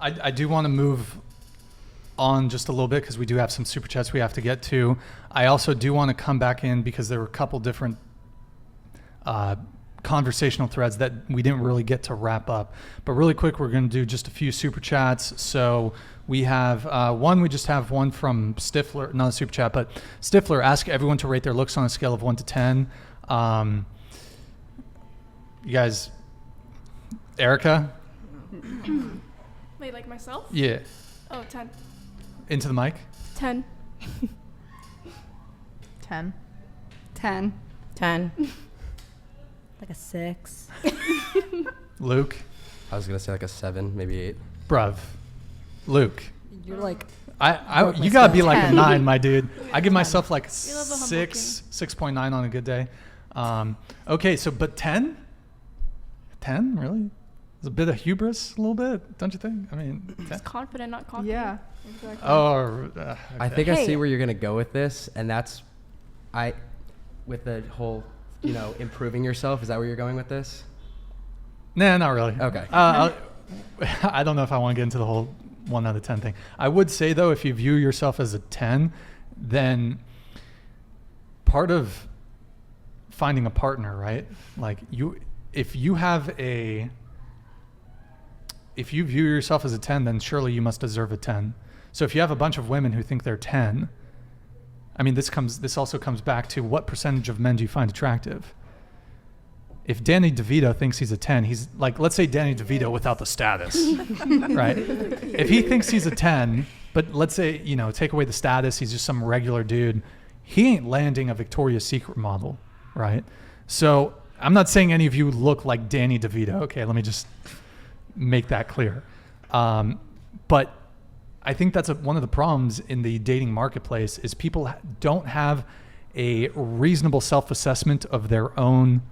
I do want to move on just a little bit because we do have some super chats we have to get to. I also do want to come back in because there were a couple different conversational threads that we didn't really get to wrap up. But really quick, we're going to do just a few super chats. So we have we just have one from Stifler, not a super chat, but Stifler, ask everyone to rate their looks on a scale of 1 to 10. You guys, Erica? Wait, like myself? Yeah. Oh, 10. Into the mic? 10. 10. 10. 10. Like a 6. Luke? I was going to say like a 7, maybe 8. Bruv. Luke? You're like... you got to be like a 10. 9, my dude. I give 10. myself like We love a humble 6.9 on a good day. Okay, so but 10? 10, really? It's a bit of hubris, a little bit, don't you think? I mean, 10? It's confident, not confident. Yeah, exactly. Oh, okay. I think I Hey. see where you're going to go with this, and that's, with the whole, improving yourself, is that where you're going with this? Nah, not really. Okay. I don't know if I want to get into the whole 1 out of 10 thing. I would say, though, if you view yourself as a 10, then part of finding a partner, right? Like if you view yourself as a 10, then surely you must deserve a 10. So if you have a bunch of women who think they're 10, I mean, this also comes back to what percentage of men do you find attractive? If Danny DeVito thinks he's a 10, he's like, let's say Danny DeVito without the status, right? If he thinks he's a 10, but let's say, take away the status, he's just some regular dude, he ain't landing a Victoria's Secret model, right? So I'm not saying any of you look like Danny DeVito. Okay, let me just make that clear. But I think that's one of the problems in the dating marketplace is people don't have a reasonable self-assessment of their own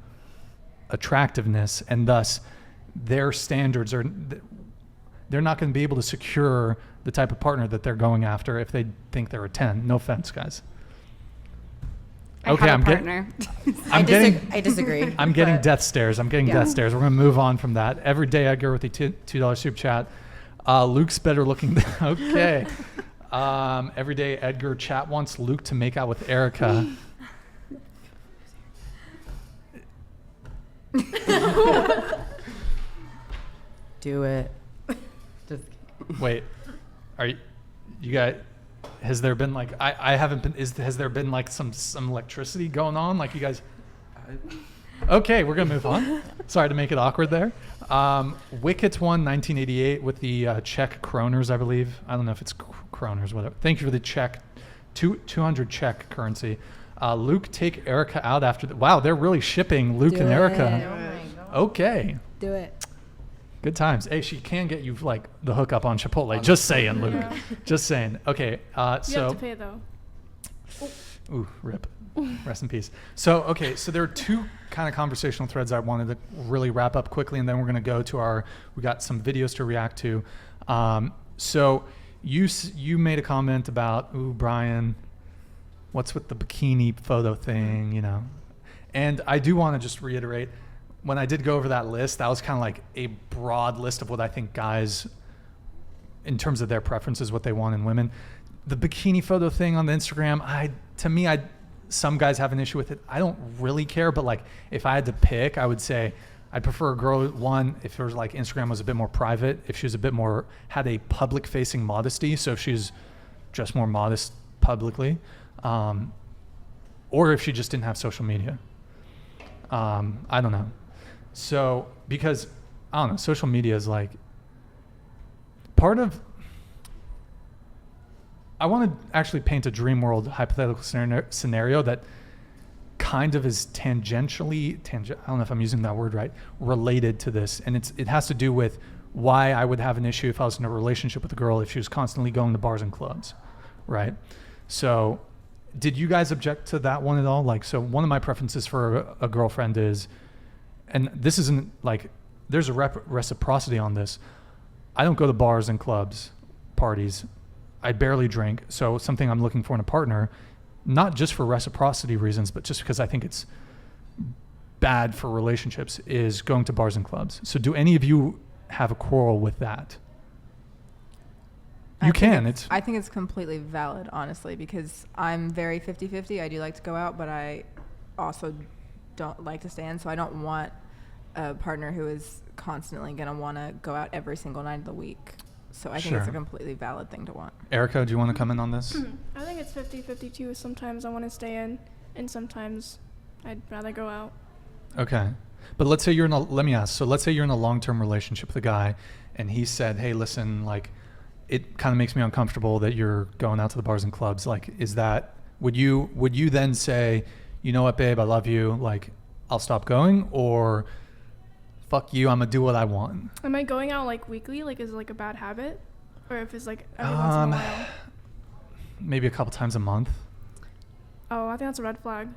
attractiveness, and thus their standards they're not going to be able to secure the type of partner that they're going after if they think they're a 10. No offense, guys. I disagree. I'm getting death stares. We're going to move on from that. Everyday Edgar with the $2 super chat. Luke's better looking. Okay. Everyday Edgar chat wants Luke to make out with Erica. Do it. Wait, are you guys? Has there been like I haven't been? Has there been like some electricity going on? Like you guys? Okay, we're gonna move on. Sorry to make it awkward there. Wickets won 1988 with the Czech kroners, I believe. I don't know if it's kroners, whatever. Thank you for the Czech, 200 Czech currency. Luke, take Erica out after the. Wow, they're really shipping Luke and Erica. Okay. Do it. Good times. Hey, she can get you like the hookup on Chipotle. Just saying, Luke. Yeah. Just saying. Okay. You have to pay though. Ooh, rip. Rest in peace. So there are two kind of conversational threads I wanted to really wrap up quickly, and then we're going to go to we got some videos to react to. So you made a comment about, Brian, what's with the bikini photo thing, And I do want to just reiterate, when I did go over that list, that was kind of like a broad list of what I think guys, in terms of their preferences, what they want in women. The bikini photo thing on the Instagram, some guys have an issue with it. I don't really care, but like if I had to pick, I would say I'd prefer a girl, if it was like Instagram was a bit more private, if she was a bit more, had a public facing modesty. So if she's just more modest publicly, or if she just didn't have social media. I don't know. So, because, I don't know, social media is like part of, I want to actually paint a dream world hypothetical scenario that kind of is I don't know if I'm using that word right, related to this. And it has to do with why I would have an issue if I was in a relationship with a girl if she was constantly going to bars and clubs, right? So did you guys object to that one at all? Like, so one of my preferences for a girlfriend is, and this isn't like, there's a reciprocity on this. I don't go to bars and clubs, parties. I barely drink. So something I'm looking for in a partner, not just for reciprocity reasons, but just because I think it's bad for relationships, is going to bars and clubs. So do any of you have a quarrel with that? You can. It's I think it's completely valid, honestly, because I'm very 50-50. I do like to go out, but I also don't like to stay in, so I don't want a partner who is constantly going to want to go out every single night of the week. So I think it's a completely valid thing to want. Erica, do you want to come in on this? I think it's 50-50 too. Sometimes I want to stay in, and sometimes I'd rather go out. Okay. But let's say you're in a, let me ask, so let's say you're in a long-term relationship with a guy and he said, hey, listen, like, it kind of makes me uncomfortable that you're going out to the bars and clubs. Like, is that, would you then say, you know what, babe, I love you, like, I'll stop going, or fuck you, I'm gonna do what I want? Am I going out like weekly? Like, is it like a bad habit? Or if it's like every once in a while? Maybe a couple times a month. Oh, I think that's a red flag.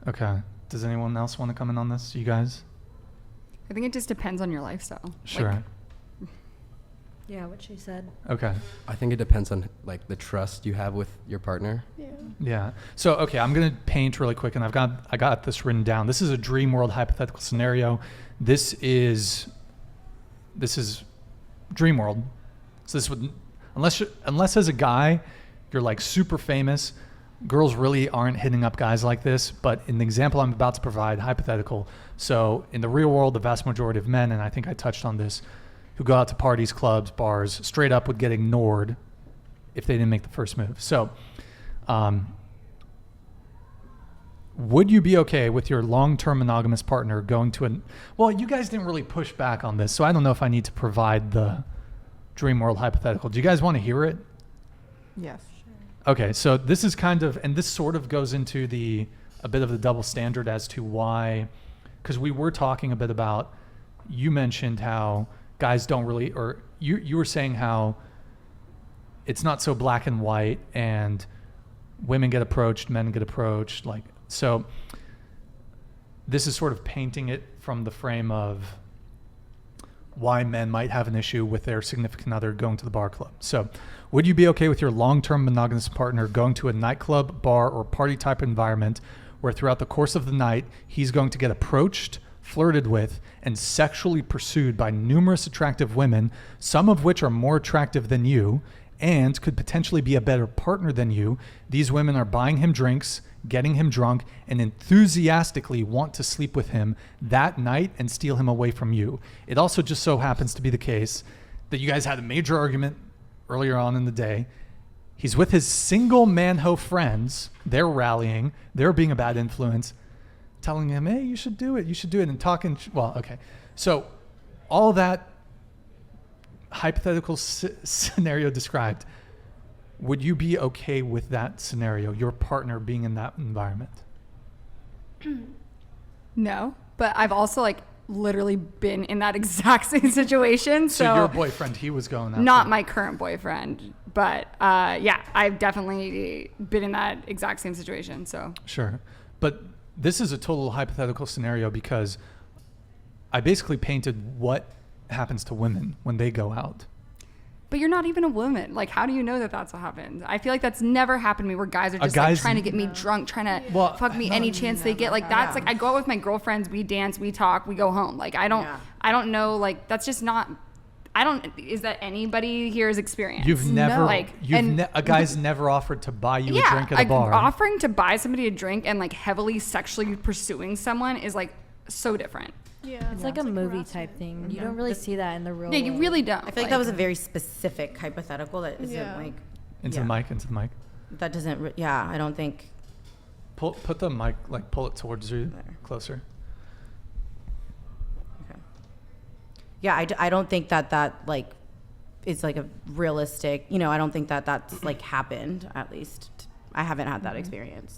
Okay. Does anyone else want to come in on this, you guys? I think it just depends on your lifestyle. Sure. Like, Yeah, what she said. Okay. I think it depends on like the trust you have with your partner. Yeah. Yeah. So, okay, I'm going to paint really quick, and I got this written down. This is a dream world hypothetical scenario. This is dream world. So this would, unless as a guy, you're like super famous, girls really aren't hitting up guys like this. But in the example I'm about to provide, hypothetical. So in the real world, the vast majority of men, and I think I touched on this, who go out to parties, clubs, bars, straight up would get ignored if they didn't make the first move. So, would you be okay with your long-term monogamous partner going to well, you guys didn't really push back on this, so I don't know if I need to provide the dream world hypothetical. Do you guys want to hear it? Yes. Okay, so this is kind of, and this sort of goes into a bit of the double standard as to why, because we were talking a bit about, you mentioned how guys don't really, or you were saying how it's not so black and white, and women get approached, men get approached, like, so this is sort of painting it from the frame of why men might have an issue with their significant other going to the bar club. So would you be okay with your long-term monogamous partner going to a nightclub, bar, or party type environment where throughout the course of the night, he's going to get approached, flirted with, and sexually pursued by numerous attractive women, some of which are more attractive than you and could potentially be a better partner than you? These women are buying him drinks, getting him drunk, and enthusiastically want to sleep with him that night and steal him away from you. It also just so happens to be the case that you guys had a major argument earlier on in the day. He's with his single man-ho friends. They're rallying. They're being a bad influence, telling him, hey, you should do it, and talking. Well, okay. So all that hypothetical scenario described, would you be okay with that scenario, your partner being in that environment? no, but I've also like literally been in that exact same situation. So your boyfriend, he was going out. Not my current boyfriend, but yeah, I've definitely been in that exact same situation. So sure, but this is a total hypothetical scenario because I basically painted what happens to women when they go out. But you're not even a woman. Like, how do you know that that's what happened? I feel like that's never happened to me where guys are just like trying to get me drunk, trying to fuck me any chance they get. Like, that's like, I go out with my girlfriends, we dance, we talk, we go home. Like, I don't know, like, that's just not, is that anybody here's experience? You've never, a guy's never offered to buy you a drink at a bar. Offering to buy somebody a drink and like heavily sexually pursuing someone is like so different. Yeah, it's like a movie type thing. You don't really see that in the real world. Yeah, you really don't. I feel like that was a very specific hypothetical that isn't like... Into the mic. That doesn't... I don't think... Put the mic, like pull it towards you, closer. Okay. Yeah, I don't think that like is like a realistic... I don't think that that's like happened, at least. I haven't had that experience.